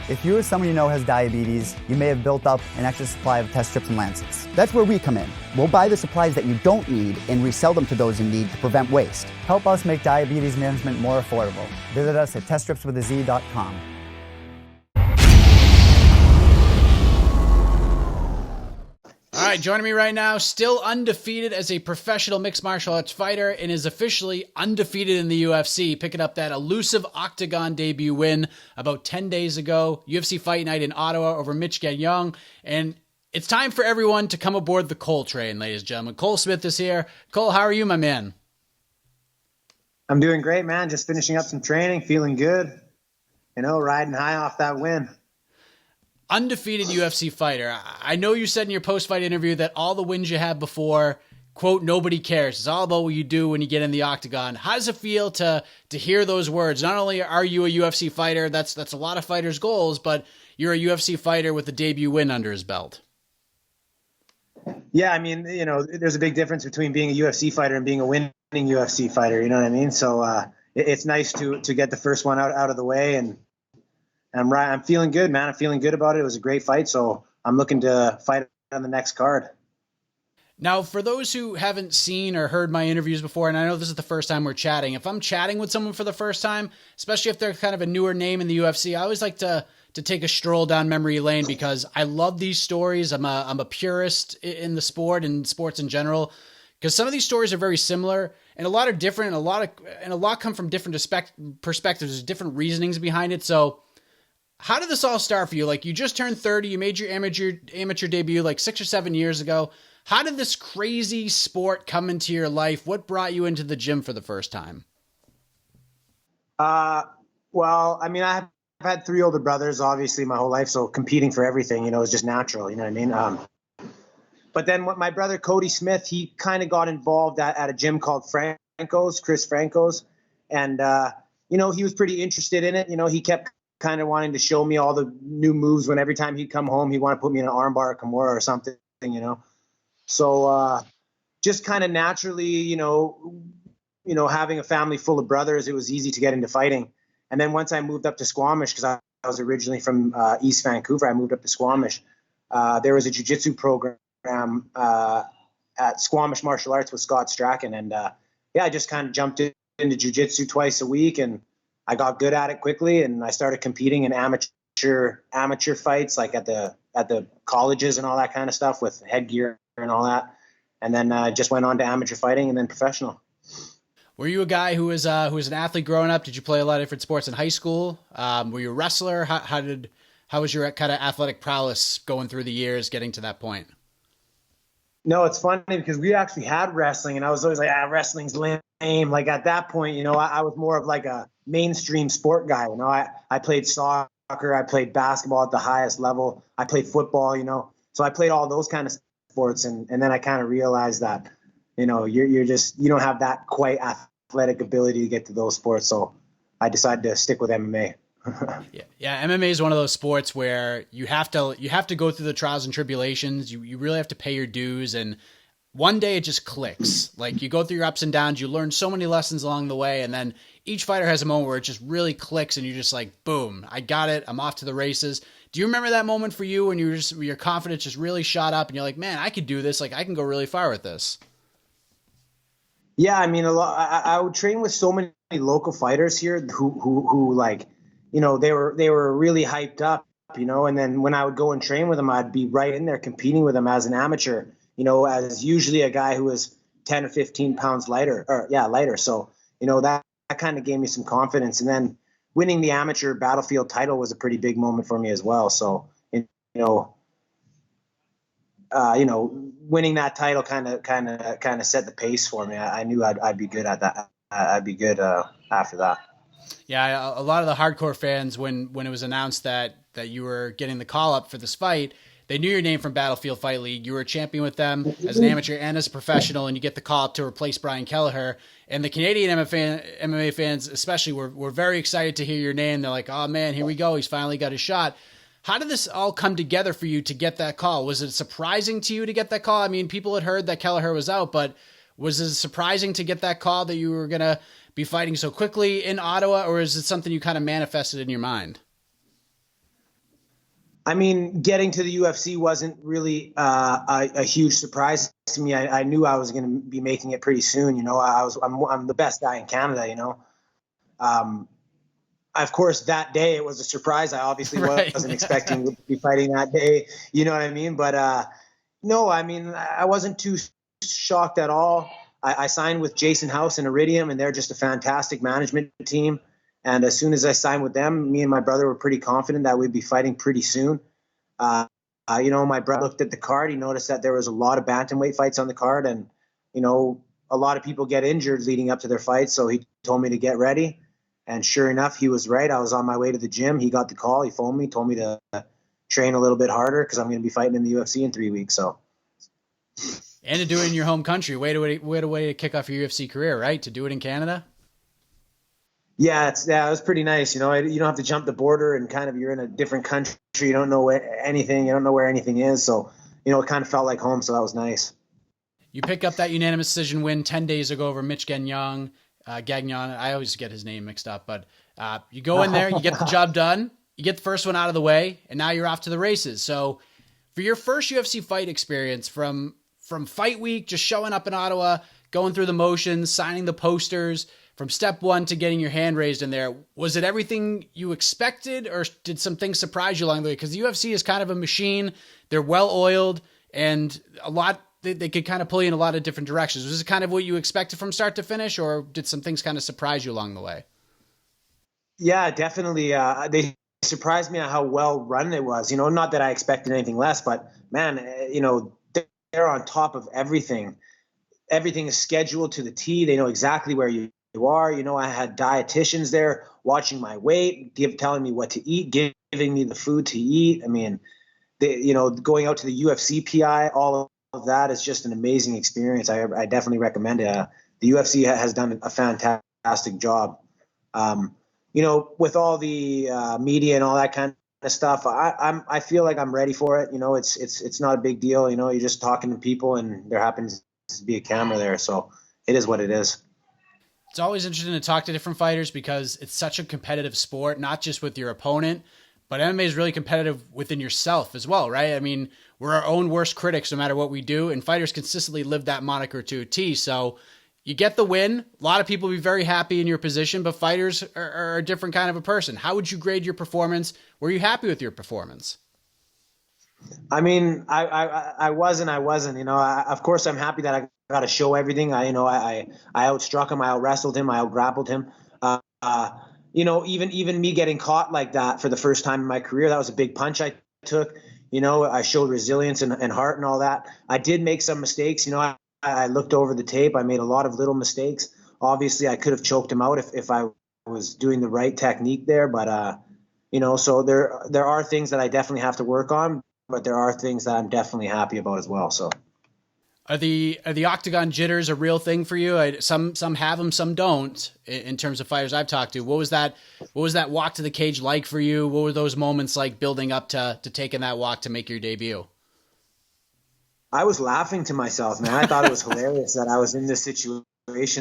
If you or someone you know has diabetes, you may have built up an extra supply of test strips and lancets. That's where we come in. We'll buy the supplies that you don't need and resell them to those in need to prevent waste. Help us make diabetes management more affordable. Visit us at teststripswithaz.com. All right, joining me right now, still undefeated as a professional mixed martial arts fighter and is officially undefeated in the UFC, picking up that elusive Octagon debut win about 10 days ago, UFC Fight Night in Ottawa over Mitch Gagnon. And it's time for everyone to come aboard the Cole train, ladies and gentlemen. Cole Smith is here. Cole, how are you, my man? I'm doing great, man. Just finishing up some training, feeling good. Riding high off that win. Undefeated UFC fighter. I know you said in your post-fight interview that all the wins you had before, quote, nobody cares. It's all about what you do when you get in the octagon. How does it feel to hear those words? Not only are you a UFC fighter, that's a lot of fighters' goals, but you're a UFC fighter with a debut win under his belt. Yeah, I mean, there's a big difference between being a UFC fighter and being a winning UFC fighter, you know what I mean? So it's nice to get the first one out of the way, and I'm feeling good, man. I'm feeling good about it. It was a great fight, so I'm looking to fight on the next card. Now, for those who haven't seen or heard my interviews before, and I know this is the first time we're chatting, if I'm chatting with someone for the first time, especially if they're kind of a newer name in the UFC, I always like to take a stroll down memory lane because I love these stories. I'm a purist in the sport and sports in general, because some of these stories are very similar and a lot are different, and a lot come from different perspectives. There's different reasonings behind it. So how did this all start for you? Like, you just turned 30, you made your amateur debut like 6 or 7 years ago. How did this crazy sport come into your life? What brought you into the gym for the first time? Well, I mean, I've had 3 older brothers, obviously, my whole life. So competing for everything, is just natural. You know what I mean? But then my brother, Cody Smith, he kind of got involved at a gym called Chris Franco's. And, he was pretty interested in it. He kept kind of wanting to show me all the new moves when every time he'd come home, he'd want to put me in an armbar or Kimura or something, So just kind of naturally, having a family full of brothers, it was easy to get into fighting. And then once I moved up to Squamish, because I was originally from East Vancouver, I moved up to Squamish. There was a jiu-jitsu program at Squamish Martial Arts with Scott Strachan. And I just kind of jumped into jiu-jitsu twice a week, and I got good at it quickly, and I started competing in amateur fights, like at the colleges and all that kind of stuff with headgear and all that. And then just went on to amateur fighting and then professional. Were you a guy who was an athlete growing up? Did you play a lot of different sports in high school? Were you a wrestler? How was your kind of athletic prowess going through the years, getting to that point? No, it's funny because we actually had wrestling, and I was always like, wrestling's lame. Like at that point, I was more of like a mainstream sport guy. I played soccer, I played basketball at the highest level, I played football, so I played all those kind of sports, and then I kind of realized that, you don't have that quite athletic ability to get to those sports, so I decided to stick with MMA. Yeah. MMA is one of those sports where you have to go through the trials and tribulations. You really have to pay your dues, and one day it just clicks. Like, you go through your ups and downs, you learn so many lessons along the way, and then each fighter has a moment where it just really clicks, and you're just like, boom, I got it. I'm off to the races. Do you remember that moment for you when your confidence just really shot up and you're like, man, I could do this. Like, I can go really far with this. Yeah, I mean, I would train with so many local fighters here who like, they were really hyped up, and then when I would go and train with them, I'd be right in there competing with them as an amateur, as usually a guy who was 10 or 15 pounds lighter. So, that kind of gave me some confidence. And then winning the amateur Battlefield title was a pretty big moment for me as well. So, winning that title kind of set the pace for me. I knew I'd be good at that. I'd be good after that. Yeah, a lot of the hardcore fans, when it was announced that you were getting the call up for this fight, they knew your name from Battlefield Fight League. You were a champion with them as an amateur and as a professional, and you get the call up to replace Brian Kelleher. And the Canadian MMA fans especially were very excited to hear your name. They're like, oh man, here we go. He's finally got his shot. How did this all come together for you to get that call? Was it surprising to you to get that call? I mean, people had heard that Kelleher was out, but was it surprising to get that call that you were going to be fighting so quickly in Ottawa, or is it something you kind of manifested in your mind? I mean, getting to the UFC wasn't really a huge surprise to me. I knew I was going to be making it pretty soon. You know, I'm the best guy in Canada. You know, um, of course, that day it was a surprise. I obviously Right. wasn't expecting to be fighting that day. You know what I mean? But no, I mean, I wasn't too shocked at all. I signed with Jason House and Iridium, and they're just a fantastic management team. And as soon as I signed with them, me and my brother were pretty confident that we'd be fighting pretty soon. You know, my brother looked at the card. He noticed that there was a lot of bantamweight fights on the card, and you know, a lot of people get injured leading up to their fights. So he told me to get ready, and sure enough, he was right. I was on my way to the gym. He got the call. He phoned me, told me to train a little bit harder because I'm going to be fighting in the UFC in 3 weeks. So, And to do it in your home country, way to kick off your UFC career, right? To do it in Canada. yeah, it was pretty nice. You know, you don't have to jump the border, and kind of you're in a different country. You don't know anything. You don't know where anything is. So, you know, it kind of felt like home. So that was nice. You pick up that unanimous decision win 10 days ago over Mitch Gagnon. Gagnon. I always get his name mixed up, but you go in there, you get the job done, you get the first one out of the way, and now you're off to the races. So for your first UFC fight experience from fight week, just showing up in Ottawa, going through the motions, signing the posters, from step one to getting your hand raised in there, was it everything you expected, or did some things surprise you along the way? Because the UFC is kind of a machine. They're well oiled, and a lot they could kind of pull you in a lot of different directions. Was it kind of what you expected from start to finish, or did some things kind of surprise you along the way? Yeah, definitely. They surprised me at how well run it was. You know, not that I expected anything less, but man, you know, they're on top of everything. Everything is scheduled to the T. They know exactly where you are. You know, I had dietitians there watching my weight, telling me what to eat, giving me the food to eat. I mean, you know, going out to the UFC PI, all of that is just an amazing experience. I definitely recommend it. The UFC has done a fantastic job. You know, with all the media and all that kind of stuff, I feel like I'm ready for it. You know, it's not a big deal. You know, you're just talking to people, and there happens to be a camera there, so it is what it is. It's always interesting to talk to different fighters because it's such a competitive sport, not just with your opponent, but MMA is really competitive within yourself as well, right? I mean, we're our own worst critics no matter what we do, and fighters consistently live that moniker to a T. So you get the win. A lot of people will be very happy in your position, but fighters are a different kind of a person. How would you grade your performance? Were you happy with your performance? I mean, I wasn't. You know, of course, I'm happy that I got to show everything. I outstruck him, I out wrestled him, I out grappled him. You know, even me getting caught like that for the first time in my career, that was a big punch I took. You know, I showed resilience and heart and all that. I did make some mistakes. You know, I looked over the tape. I made a lot of little mistakes. Obviously, I could have choked him out if I was doing the right technique there. But you know, so there are things that I definitely have to work on, but there are things that I'm definitely happy about as well. So. Are the Octagon jitters a real thing for you? Some have them, some don't. In terms of fighters I've talked to, what was that walk to the cage like for you? What were those moments like building up to taking that walk to make your debut? I was laughing to myself, man. I thought it was hilarious that I was in this situation,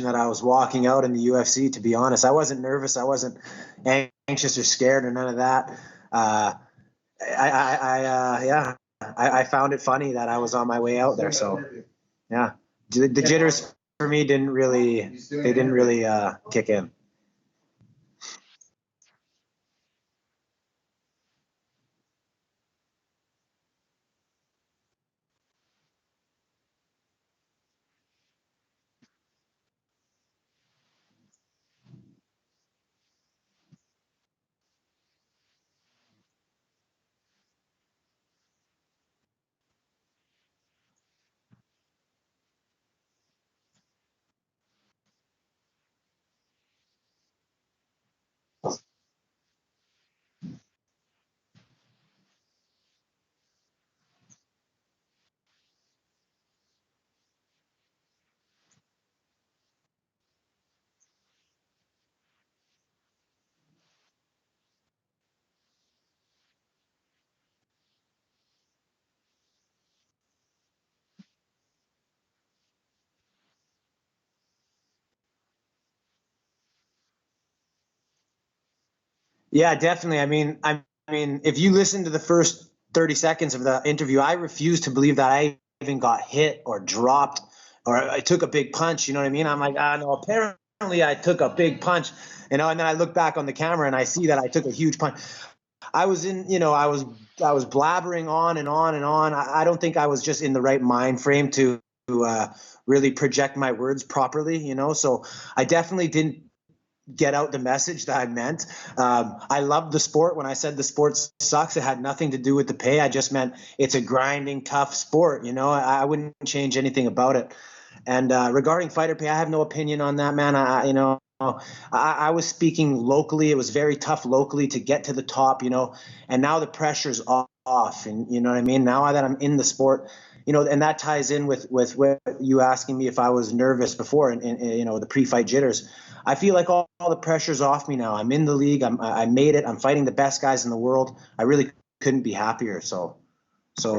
that I was walking out in the UFC. To be honest, I wasn't nervous. I wasn't anxious or scared or none of that. I found it funny that I was on my way out there. So, yeah, the jitters for me didn't really kick in. Yeah, definitely. I mean, if you listen to the first 30 seconds of the interview, I refused to believe that I even got hit or dropped or I took a big punch. You know what I mean? I'm like, no, apparently I took a big punch, and then I look back on the camera and I see that I took a huge punch. I was I was blabbering on and on and on. I don't think I was just in the right mind frame to really project my words properly, so I definitely didn't get out the message that I meant. I love the sport. When I said the sport sucks, it had nothing to do with the pay. I just meant it's a grinding, tough sport. I wouldn't change anything about it. And regarding fighter pay, I have no opinion on that, man. I was speaking locally. It was very tough locally to get to the top, and now the pressure's off. And you know what I mean? Now that I'm in the sport, and that ties in with what you asking me if I was nervous before and the pre-fight jitters. I feel like all the pressure's off me now. I'm in the league. I made it. I'm fighting the best guys in the world. I really couldn't be happier. So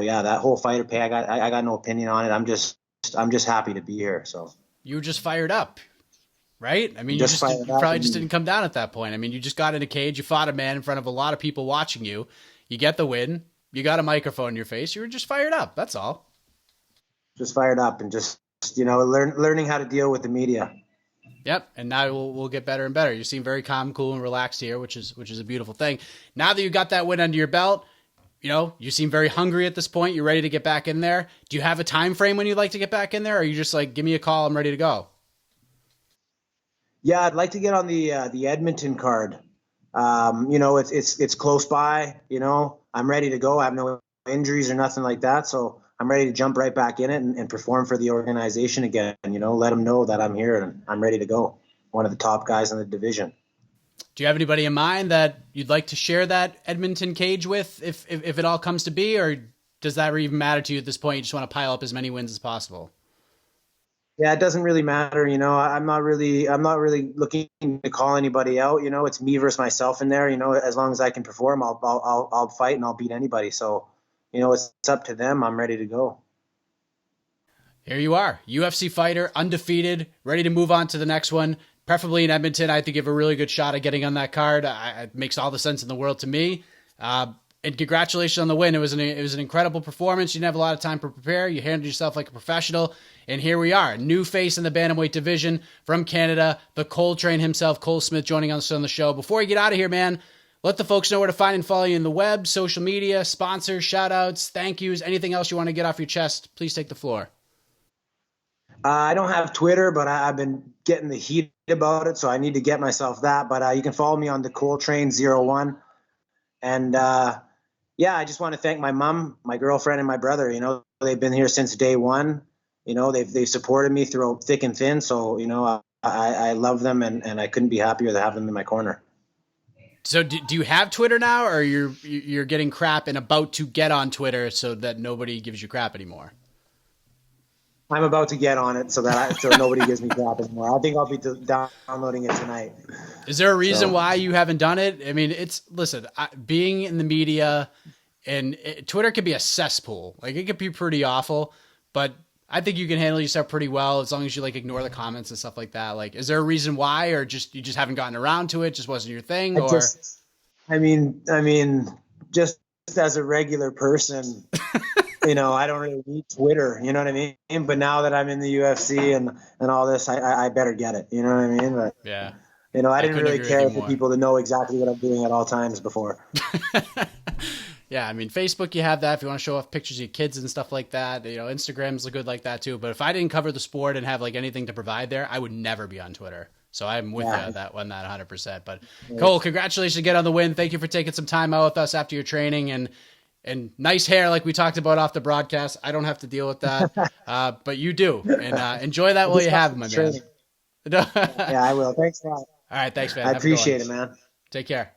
yeah, that whole fighter pay, I got no opinion on it. I'm just happy to be here. So you were just fired up, right? I mean, you probably just didn't come down at that point. I mean, you just got in a cage, you fought a man in front of a lot of people watching you. You get the win. You got a microphone in your face. You were just fired up. That's all. Just fired up and just, learning how to deal with the media. Yep. And now we'll get better and better. You seem very calm, cool, and relaxed here, which is a beautiful thing. Now that you got that win under your belt, you seem very hungry at this point. You're ready to get back in there. Do you have a time frame when you'd like to get back in there? Or are you just like, give me a call, I'm ready to go? Yeah, I'd like to get on the Edmonton card. It's close by, I'm ready to go. I have no injuries or nothing like that. So I'm ready to jump right back in it and perform for the organization again. Let them know that I'm here and I'm ready to go. One of the top guys in the division. Do you have anybody in mind that you'd like to share that Edmonton cage with if it all comes to be, or does that even matter to you at this point? You just want to pile up as many wins as possible? Yeah, it doesn't really matter. I'm not really looking to call anybody out. It's me versus myself in there. As long as I can perform, I'll fight and I'll beat anybody. So, it's up to them. I'm ready to go. Here you are, UFC fighter, undefeated, ready to move on to the next one. Preferably in Edmonton. I think you have a really good shot at getting on that card. It makes all the sense in the world to me. And congratulations on the win. It was an incredible performance. You didn't have a lot of time to prepare. You handled yourself like a professional. And here we are, new face in the bantamweight division from Canada, the Cole Train himself, Cole Smith, joining us on the show. Before you get out of here, man, let the folks know where to find and follow you in the web, social media, sponsors, shout outs, thank yous, anything else you want to get off your chest. Please take the floor. I don't have Twitter, but I've been getting the heat about it, so I need to get myself that. But you can follow me on the Cole Train 01. And I just want to thank my mom, my girlfriend, and my brother. They've been here since day one. They've supported me through thick and thin. So I love them, and I couldn't be happier to have them in my corner. So do you have Twitter now, or you're getting crap and about to get on Twitter so that nobody gives you crap anymore? I'm about to get on it so nobody gives me crap anymore. I think I'll be downloading it tonight. Is there a reason why you haven't done it? I mean, being in the media and Twitter can be a cesspool. Like, it could be pretty awful, but I think you can handle yourself pretty well as long as you ignore the comments and stuff like that. Like, is there a reason why, or you just haven't gotten around to it? Just wasn't your thing? I mean, just as a regular person, I don't really need Twitter, you know what I mean? But now that I'm in the UFC and all this, I better get it, you know what I mean? But, yeah. I didn't really care for people to know exactly what I'm doing at all times before. Yeah, I mean, Facebook, you have that if you want to show off pictures of your kids and stuff like that. Instagram's good like that too. But if I didn't cover the sport and have anything to provide there, I would never be on Twitter. So I'm with you on that 100%. But Cole, congratulations again on the win. Thank you for taking some time out with us after your training and nice hair like we talked about off the broadcast. I don't have to deal with that, but you do. And enjoy that while you have it, my man. Yeah, I will. Thanks a lot. All right, thanks, man. I appreciate it, man. Take care.